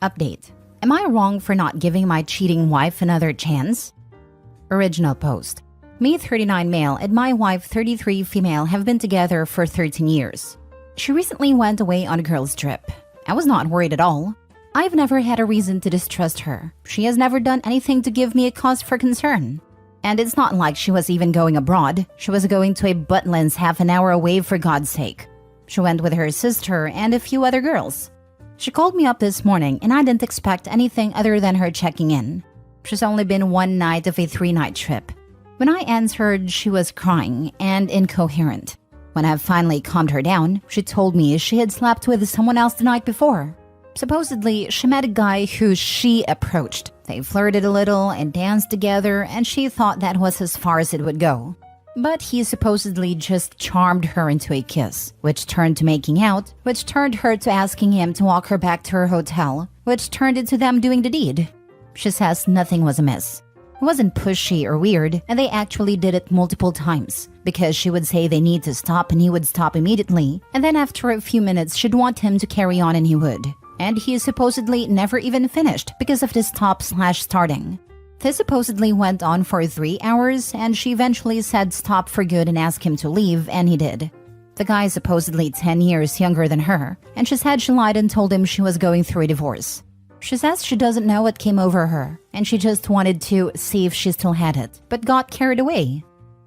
Update. Am I wrong for not giving my cheating wife another chance? Original post. Me 39 male and my wife 33 female have been together for 13 years. She recently went away on a girls' trip. I was not worried at all. I've never had a reason to distrust her. She has never done anything to give me a cause for concern. And it's not like she was even going abroad. She was going to a Butlins half an hour away for God's sake. She went with her sister and a few other girls. She called me up this morning and I didn't expect anything other than her checking in. She's only been one night of a 3-night trip. When I answered, she was crying and incoherent. When I finally calmed her down, she told me she had slept with someone else the night before. Supposedly, she met a guy who she approached. They flirted a little and danced together, and she thought that was as far as it would go. But he supposedly just charmed her into a kiss, which turned to making out, which turned her to asking him to walk her back to her hotel, which turned into them doing the deed. She says nothing was amiss. It wasn't pushy or weird, and they actually did it multiple times, because she would say they need to stop and he would stop immediately, and then after a few minutes she'd want him to carry on and he would. And he supposedly never even finished because of the stop/starting. This supposedly went on for 3 hours, and she eventually said stop for good and asked him to leave, and he did. The guy is supposedly 10 years younger than her, and she said she lied and told him she was going through a divorce. She says she doesn't know what came over her, and she just wanted to see if she still had it, but got carried away.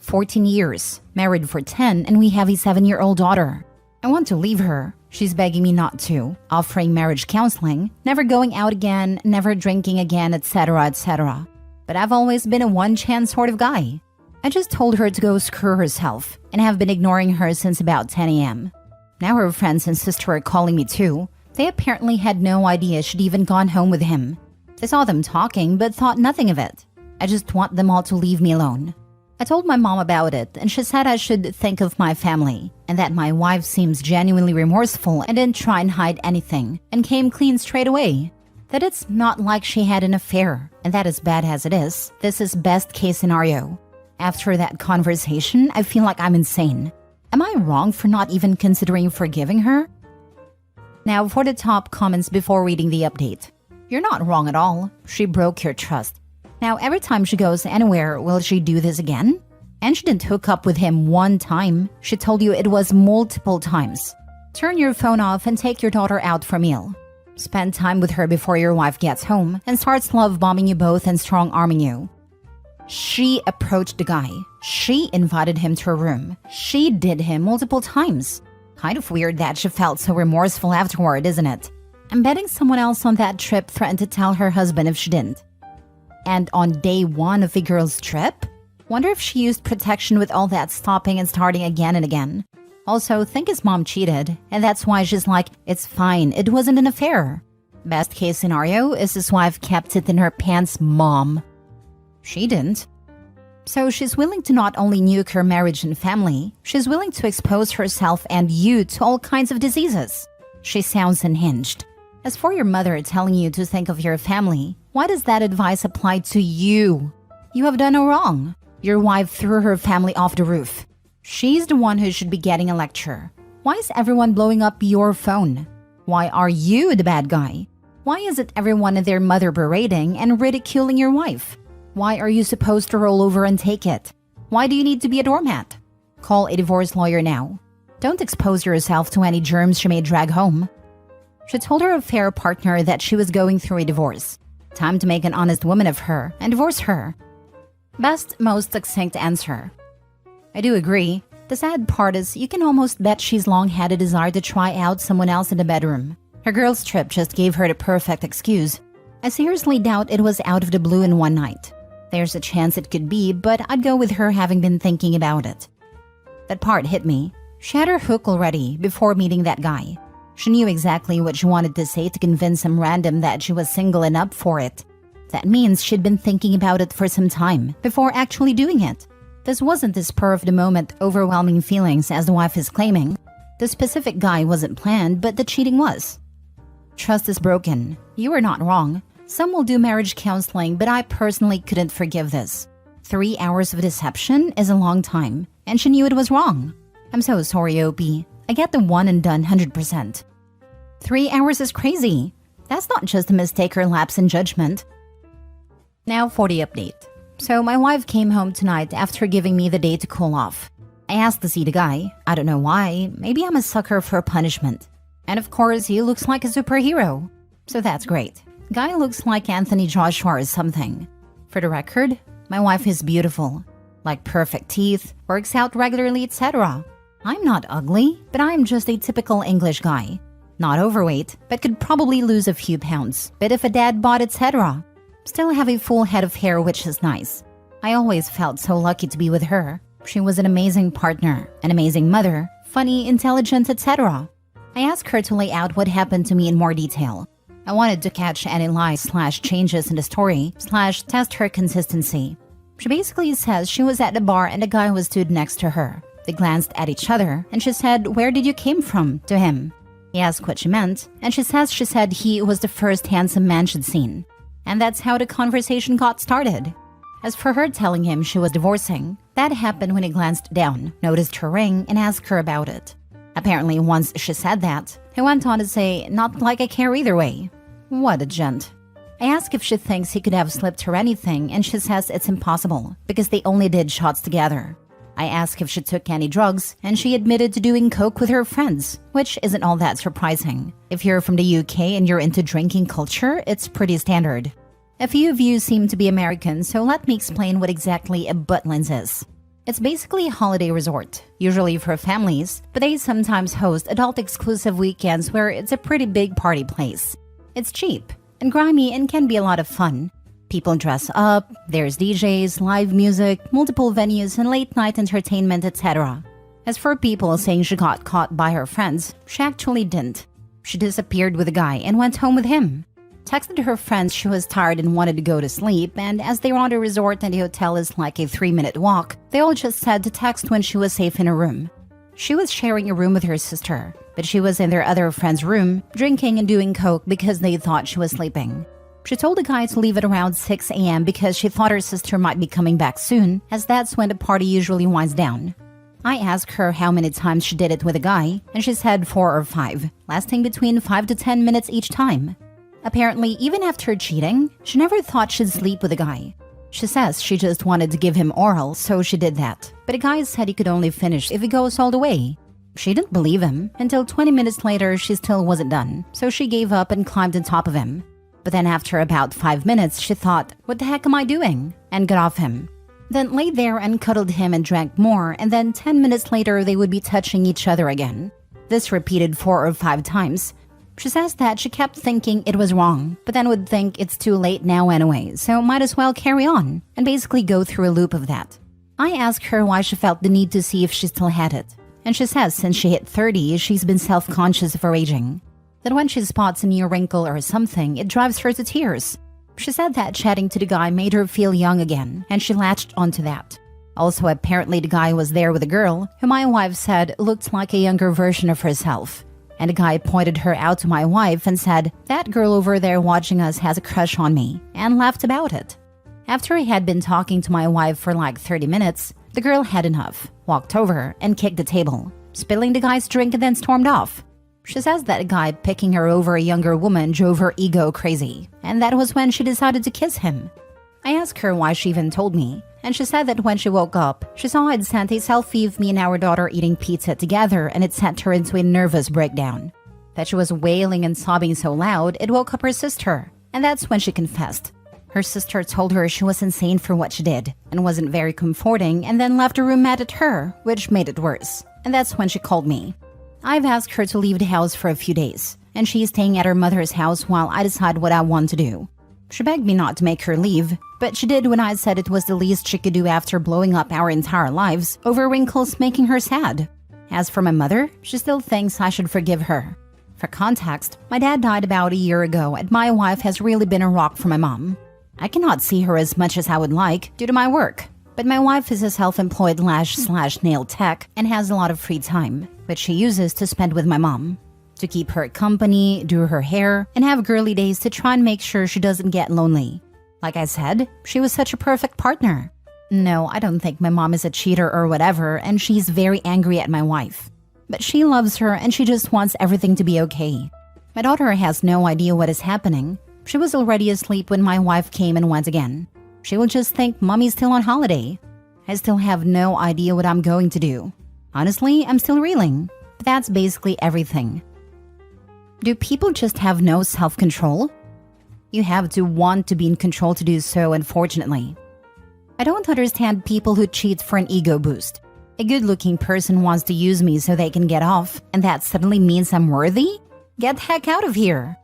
14 years, married for 10, and we have a 7-year-old daughter. I want to leave her. She's begging me not to, offering marriage counseling, never going out again, never drinking again, etc., etc. But I've always been a one-chance sort of guy. I just told her to go screw herself, and have been ignoring her since about 10 a.m. Now her friends and sister are calling me too. They apparently had no idea she'd even gone home with him. They saw them talking, but thought nothing of it. I just want them all to leave me alone. I told my mom about it, and she said I should think of my family, and that my wife seems genuinely remorseful and didn't try and hide anything, and came clean straight away. That it's not like she had an affair, and that as bad as it is, this is best case scenario. After that conversation, I feel like I'm insane. Am I wrong for not even considering forgiving her? Now for the top comments before reading the update. You're not wrong at all. She broke your trust. Now every time she goes anywhere, will she do this again? And she didn't hook up with him one time. She told you it was multiple times. Turn your phone off and take your daughter out for a meal. Spend time with her before your wife gets home and starts love bombing you both and strong arming you. She approached the guy. She invited him to her room. She did him multiple times. Kind of weird that she felt so remorseful afterward, isn't it? I'm betting someone else on that trip threatened to tell her husband if she didn't. And on day 1 of the girl's trip? Wonder if she used protection with all that stopping and starting again and again. Also, think his mom cheated, and that's why she's like, it's fine, it wasn't an affair. Best case scenario is his wife kept it in her pants, mom. She didn't. So she's willing to not only nuke her marriage and family, she's willing to expose herself and you to all kinds of diseases. She sounds unhinged. As for your mother telling you to think of your family, why does that advice apply to you? You have done no wrong. Your wife threw her family off the roof. She's the one who should be getting a lecture. Why is everyone blowing up your phone? Why are you the bad guy? Why is it everyone and their mother berating and ridiculing your wife? Why are you supposed to roll over and take it? Why do you need to be a doormat? Call a divorce lawyer now. Don't expose yourself to any germs she may drag home. She told her affair partner that she was going through a divorce. Time to make an honest woman of her and divorce her. Best, most succinct answer. I do agree. The sad part is you can almost bet she's long had a desire to try out someone else in the bedroom. Her girls' trip just gave her the perfect excuse. I seriously doubt it was out of the blue in one night. There's a chance it could be, but I'd go with her having been thinking about it. That part hit me. She had her hook already before meeting that guy. She knew exactly what she wanted to say to convince some random that she was single and up for it. That means she'd been thinking about it for some time before actually doing it. This wasn't the spur of the moment overwhelming feelings as the wife is claiming. The specific guy wasn't planned, but the cheating was. Trust is broken. You are not wrong. Some will do marriage counseling, but I personally couldn't forgive this. 3 hours of deception is a long time, and she knew it was wrong. I'm so sorry, OP. I get the one and done 100%. 3 hours is crazy. That's not just a mistake or lapse in judgment. Now for the update. So my wife came home tonight after giving me the day to cool off. I asked to see the guy. I don't know why. Maybe I'm a sucker for punishment. And of course, he looks like a superhero. So that's great. Guy looks like Anthony Joshua or something. For the record, my wife is beautiful. Like perfect teeth, works out regularly, etc. I'm not ugly, but I'm just a typical English guy. Not overweight, but could probably lose a few pounds. Bit of a dad bod, etc. Still have a full head of hair, which is nice. I always felt so lucky to be with her. She was an amazing partner, an amazing mother, funny, intelligent, etc. I asked her to lay out what happened to me in more detail. I wanted to catch any lies/changes in the story/test her consistency. She basically says she was at the bar and a guy was stood next to her. They glanced at each other and she said, "Where did you came from?" to him. He asked what she meant and she said he was the first handsome man she'd seen. And that's how the conversation got started. As for her telling him she was divorcing, that happened when he glanced down, noticed her ring, and asked her about it. Apparently once she said that, he went on to say, "Not like I care either way." What a gent. I asked if she thinks he could have slipped her anything and she says it's impossible because they only did shots together. I asked if she took any drugs and she admitted to doing coke with her friends, which isn't all that surprising. If you're from the UK and you're into drinking culture, it's pretty standard. A few of you seem to be American, so let me explain what exactly a Butlins is. It's basically a holiday resort, usually for families, but they sometimes host adult-exclusive weekends where it's a pretty big party place. It's cheap and grimy and can be a lot of fun. People dress up, there's DJs, live music, multiple venues, and late-night entertainment, etc. As for people saying she got caught by her friends, she actually didn't. She disappeared with a guy and went home with him. Texted her friends she was tired and wanted to go to sleep, and as they were on the resort and the hotel is like a 3-minute walk, they all just said to text when she was safe in her room. She was sharing a room with her sister, but she was in their other friend's room, drinking and doing coke because they thought she was sleeping. She told the guy to leave at around 6 a.m. because she thought her sister might be coming back soon, as that's when the party usually winds down. I asked her how many times she did it with a guy, and she said 4 or 5, lasting between 5 to 10 minutes each time. Apparently, even after cheating, she never thought she'd sleep with a guy. She says she just wanted to give him oral, so she did that. But the guy said he could only finish if he goes all the way. She didn't believe him, until 20 minutes later she still wasn't done, so she gave up and climbed on top of him. But then after about 5 minutes, she thought, "What the heck am I doing?" and got off him. Then laid there and cuddled him and drank more, and then 10 minutes later they would be touching each other again. This repeated 4 or 5 times. She says that she kept thinking it was wrong, but then would think it's too late now anyway, so might as well carry on, and basically go through a loop of that. I asked her why she felt the need to see if she still had it, and she says since she hit 30, she's been self-conscious of her aging. That when she spots a new wrinkle or something, it drives her to tears. She said that chatting to the guy made her feel young again, and she latched onto that. Also, apparently the guy was there with a girl, who my wife said looked like a younger version of herself. And the guy pointed her out to my wife and said, "That girl over there watching us has a crush on me," and laughed about it. After he had been talking to my wife for like 30 minutes, the girl had enough, walked over and kicked the table, spilling the guy's drink and then stormed off. She says that a guy picking her over a younger woman drove her ego crazy, and that was when she decided to kiss him. I asked her why she even told me, and she said that when she woke up, she saw I'd sent a selfie of me and our daughter eating pizza together and it sent her into a nervous breakdown. That she was wailing and sobbing so loud, it woke up her sister, and that's when she confessed. Her sister told her she was insane for what she did, and wasn't very comforting, and then left the room mad at her, which made it worse, and that's when she called me. I've asked her to leave the house for a few days, and she's staying at her mother's house while I decide what I want to do. She begged me not to make her leave, but she did when I said it was the least she could do after blowing up our entire lives over Wrinkles making her sad. As for my mother, she still thinks I should forgive her. For context, my dad died about a year ago and my wife has really been a rock for my mom. I cannot see her as much as I would like due to my work, but my wife is a self-employed lash/nail tech and has a lot of free time, which she uses to spend with my mom. To keep her company, do her hair, and have girly days to try and make sure she doesn't get lonely. Like I said, she was such a perfect partner. No, I don't think my mom is a cheater or whatever, and she's very angry at my wife. But she loves her and she just wants everything to be okay. My daughter has no idea what is happening. She was already asleep when my wife came and went again. She will just think mommy's still on holiday. I still have no idea what I'm going to do. Honestly, I'm still reeling. But that's basically everything. Do people just have no self-control? You have to want to be in control to do so, unfortunately. I don't understand people who cheat for an ego boost. A good-looking person wants to use me so they can get off, and that suddenly means I'm worthy? Get the heck out of here!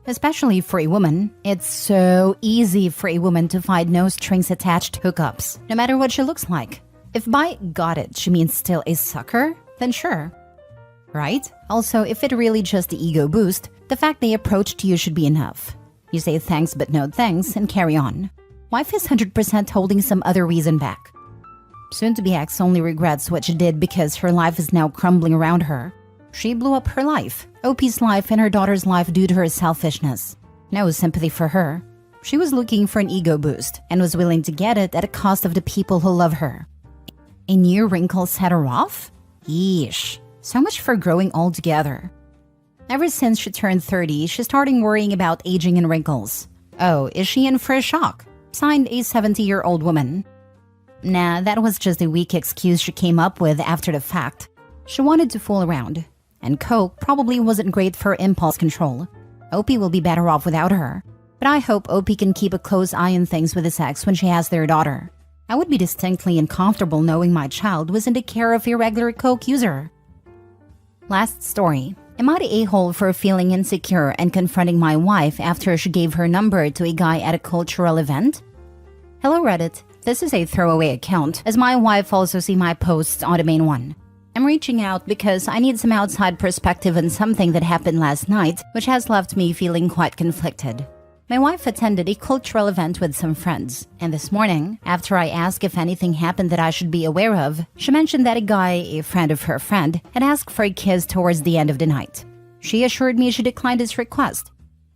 Especially for a woman, it's so easy for a woman to find no-strings-attached hookups, no matter what she looks like. If by got it she means still a sucker, then sure. Right? Also, if it really just the ego boost, the fact they approached you should be enough. You say thanks but no thanks and carry on. Wife is 100% holding some other reason back. Soon-to-be ex only regrets what she did because her life is now crumbling around her. She blew up her life, OP's life and her daughter's life due to her selfishness. No sympathy for her. She was looking for an ego boost and was willing to get it at the cost of the people who love her. A new wrinkle set her off? Yeesh. So much for growing old together. Ever since she turned 30, she's starting worrying about aging and wrinkles. Oh, is she in for a shock? Signed, a 70-year-old woman. Nah, that was just a weak excuse she came up with after the fact. She wanted to fool around. And coke probably wasn't great for impulse control. OP will be better off without her. But I hope OP can keep a close eye on things with his ex when she has their daughter. I would be distinctly uncomfortable knowing my child was in the care of a regular coke user. Last story. Am I the a-hole for feeling insecure and confronting my wife after she gave her number to a guy at a cultural event? Hello Reddit. This is a throwaway account, as my wife also see my posts on the main one. I'm reaching out because I need some outside perspective on something that happened last night, which has left me feeling quite conflicted. My wife attended a cultural event with some friends, and this morning, after I asked if anything happened that I should be aware of, she mentioned that a guy, a friend of her friend, had asked for a kiss towards the end of the night. She assured me she declined his request.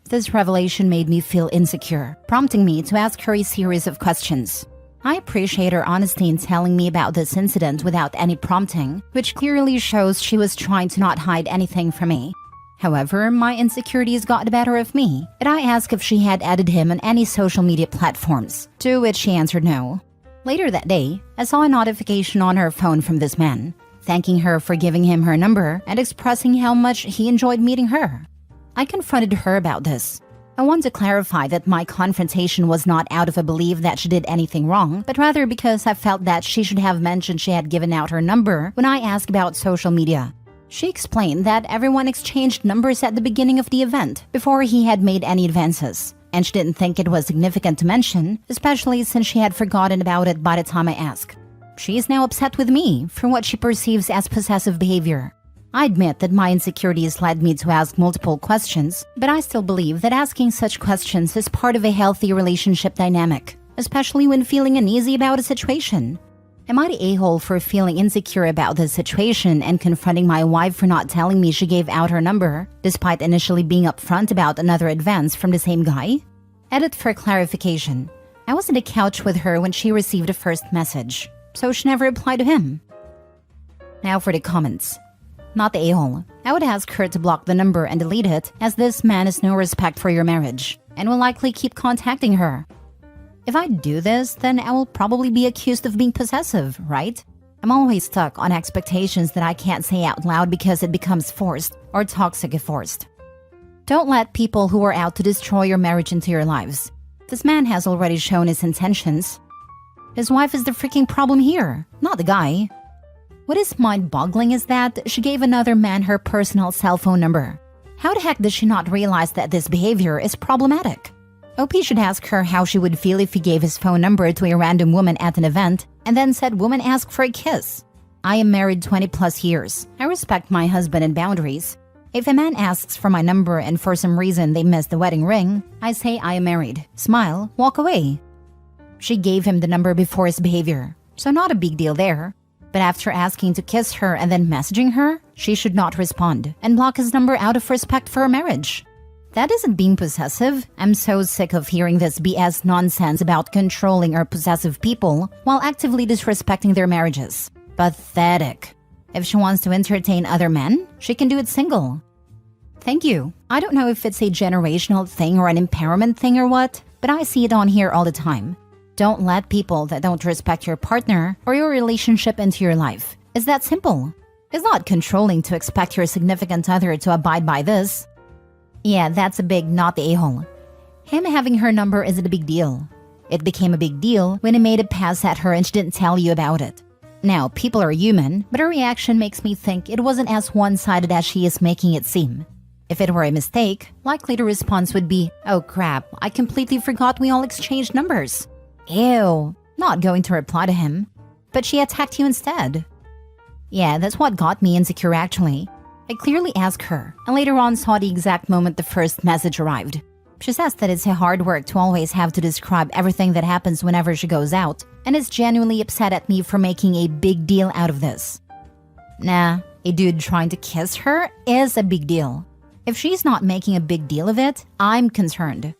This revelation made me feel insecure, prompting me to ask her a series of questions. I appreciate her honesty in telling me about this incident without any prompting, which clearly shows she was trying to not hide anything from me. However, my insecurities got the better of me, and I asked if she had added him on any social media platforms, to which she answered no. Later that day, I saw a notification on her phone from this man, thanking her for giving him her number and expressing how much he enjoyed meeting her. I confronted her about this. I want to clarify that my confrontation was not out of a belief that she did anything wrong, but rather because I felt that she should have mentioned she had given out her number when I asked about social media. She explained that everyone exchanged numbers at the beginning of the event before he had made any advances, and she didn't think it was significant to mention, especially since she had forgotten about it by the time I asked. She is now upset with me for what she perceives as possessive behavior. I admit that my insecurities led me to ask multiple questions, but I still believe that asking such questions is part of a healthy relationship dynamic, especially when feeling uneasy about a situation. Am I the a-hole for feeling insecure about this situation and confronting my wife for not telling me she gave out her number, despite initially being upfront about another advance from the same guy? Edit for clarification. I was on the couch with her when she received the first message, so she never replied to him. Now for the comments. Not the a-hole. I would ask her to block the number and delete it, as this man has no respect for your marriage, and will likely keep contacting her. If I do this, then I will probably be accused of being possessive, right? I'm always stuck on expectations that I can't say out loud because it becomes forced, or toxic if forced. Don't let people who are out to destroy your marriage into your lives. This man has already shown his intentions. His wife is the freaking problem here, not the guy. What is mind-boggling is that she gave another man her personal cell phone number. How the heck does she not realize that this behavior is problematic? OP should ask her how she would feel if he gave his phone number to a random woman at an event and then said woman asked for a kiss. I am married 20 plus years. I respect my husband and boundaries. If a man asks for my number and for some reason they miss the wedding ring, I say I am married, smile, walk away. She gave him the number before his behavior, so not a big deal there. But after asking to kiss her and then messaging her, she should not respond and block his number out of respect for her marriage. That isn't being possessive. I'm so sick of hearing this BS nonsense about controlling or possessive people while actively disrespecting their marriages. Pathetic. If she wants to entertain other men, she can do it single. Thank you. I don't know if it's a generational thing or an empowerment thing or what, but I see it on here all the time. Don't let people that don't respect your partner or your relationship into your life. It's that simple. It's not controlling to expect your significant other to abide by this. Yeah, that's a big not the a-hole. Him having her number isn't a big deal. It became a big deal when he made a pass at her and she didn't tell you about it. Now, people are human, but her reaction makes me think it wasn't as one-sided as she is making it seem. If it were a mistake, likely the response would be, "Oh crap, I completely forgot we all exchanged numbers." Ew, not going to reply to him. But she attacked you instead. Yeah, that's what got me insecure actually. I clearly asked her, and later on saw the exact moment the first message arrived. She says that it's a hard work to always have to describe everything that happens whenever she goes out, and is genuinely upset at me for making a big deal out of this. Nah, a dude trying to kiss her is a big deal. If she's not making a big deal of it, I'm concerned.